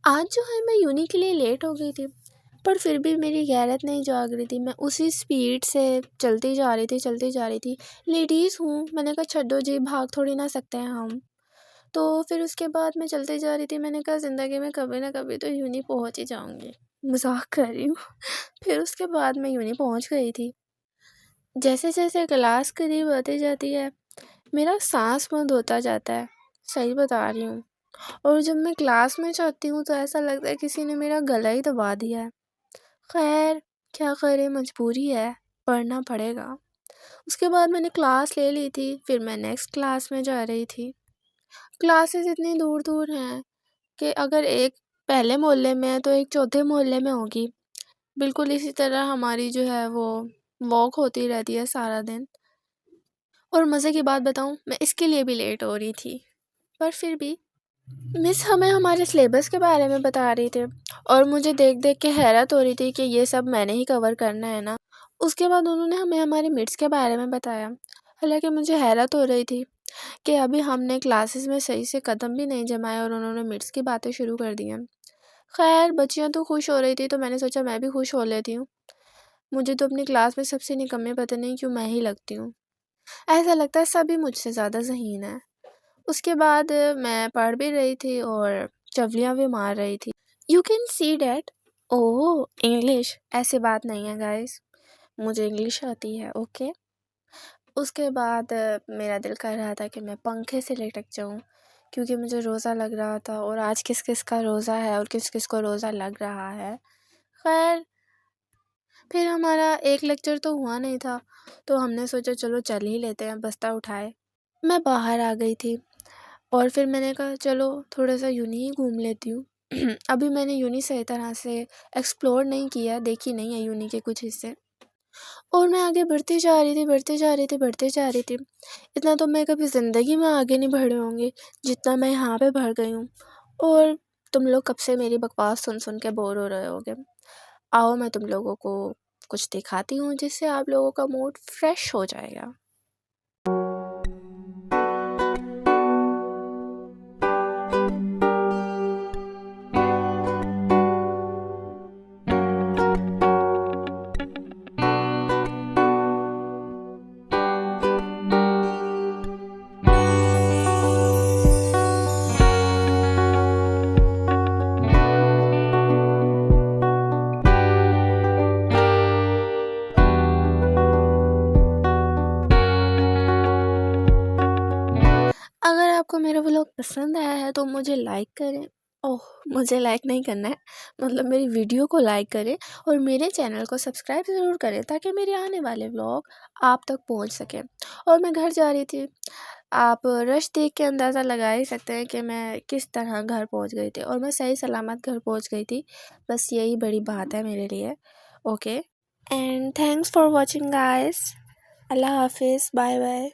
آج جو ہے میں یونی کے لیے لیٹ ہو گئی تھی، پر پھر بھی میری غیرت نہیں جاگ رہی تھی۔ میں اسی سپیڈ سے چلتی جا رہی تھی۔ لیڈیز ہوں، میں نے کہا چھڈو جی، بھاگ تھوڑی نہ سکتے ہیں ہم۔ تو پھر اس کے بعد میں چلتے جا رہی تھی، میں نے کہا زندگی میں کبھی نہ کبھی تو یونی پہنچ ہی جاؤں گی، مذاق کر رہی ہوں۔ پھر اس کے بعد میں یونی پہنچ گئی تھی۔ جیسے جیسے کلاس قریب آتی جاتی ہے، میرا سانس بند ہوتا جاتا ہے، صحیح بتا رہی ہوں۔ اور جب میں کلاس میں جاتی ہوں تو ایسا لگتا ہے کسی نے میرا گلا ہی دبا دیا ہے۔ خیر کیا کرے، مجبوری ہے، پڑھنا پڑے گا۔ اس کے بعد میں نے کلاس لے لی تھی، پھر میں نیکسٹ کلاس میں جا رہی تھی۔ کلاسز اتنی دور دور ہیں کہ اگر ایک پہلے محلے میں ہے تو ایک چوتھے محلے میں ہوگی۔ بالکل اسی طرح ہماری جو ہے وہ واک ہوتی رہتی ہے سارا دن۔ اور مزے کی بات بتاؤں، میں اس کے لیے بھی لیٹ ہو رہی تھی، پر پھر بھی مس ہمیں ہمارے سلیبس کے بارے میں بتا رہی تھے اور مجھے دیکھ دیکھ کے حیرت ہو رہی تھی کہ یہ سب میں نے ہی کور کرنا ہے نا۔ اس کے بعد انہوں نے ہمیں ہمارے مڈس کے بارے میں بتایا، حالانکہ مجھے حیرت ہو رہی تھی کہ ابھی ہم نے کلاسز میں صحیح سے قدم بھی نہیں جمائے اور انہوں نے مڈس کی باتیں شروع کر دی ہیں۔ خیر بچیاں تو خوش ہو رہی تھی تو میں نے سوچا میں بھی خوش ہو لیتی ہوں۔ مجھے تو اپنی کلاس میں سب سے نکمے پتہ نہیں کیوں میں ہی لگتی ہوں، ایسا لگتا ہے سبھی مجھ سے زیادہ ذہین ہے۔ اس کے بعد میں پڑھ بھی رہی تھی اور چولیاں بھی مار رہی تھی۔ You can see that, oh English, ایسی بات نہیں ہے گائز، مجھے انگلش آتی ہے، اوکے۔ اس کے بعد میرا دل کر رہا تھا کہ میں پنکھے سے لٹک جاؤں، کیونکہ مجھے روزہ لگ رہا تھا اور آج کس کس کا روزہ ہے اور کس کس کو روزہ لگ رہا ہے۔ خیر پھر ہمارا ایک لیکچر تو ہوا نہیں تھا تو ہم نے سوچا چلو چل ہی لیتے ہیں، بستہ اٹھائے۔ میں باہر آ گئی تھی اور پھر میں نے کہا چلو تھوڑا سا یونی ہی گھوم لیتی ہوں۔ ابھی میں نے یونی صحیح طرح سے ایکسپلور نہیں کیا، دیکھی نہیں ہے یونی کے کچھ حصے، اور میں آگے بڑھتی جا رہی تھی۔ اتنا تو میں کبھی زندگی میں آگے نہیں بڑھی ہوں گی جتنا میں یہاں پہ بڑھ گئی ہوں، اور تم لوگ کب سے میری بکواس سن سن کے بور ہو رہے ہوگے۔ آؤ میں تم لوگوں کو کچھ دکھاتی ہوں جس سے آپ لوگوں کا موڈ فریش ہو جائے گا۔ اگر آپ کو میرا ولاگ پسند آیا ہے تو مجھے لائک کریں، مجھے لائک نہیں کرنا ہے، مطلب میری ویڈیو کو لائک کریں اور میرے چینل کو سبسکرائب ضرور کریں تاکہ میرے آنے والے ولاگ آپ تک پہنچ سکیں۔ اور میں گھر جا رہی تھی، آپ رش دیکھ کے اندازہ لگا ہی سکتے ہیں کہ میں کس طرح گھر پہنچ گئی تھی، اور میں صحیح سلامت گھر پہنچ گئی تھی، بس یہی بڑی بات ہے میرے لیے، okay. And thanks for watching guys, اللہ حافظ، بائے بائے۔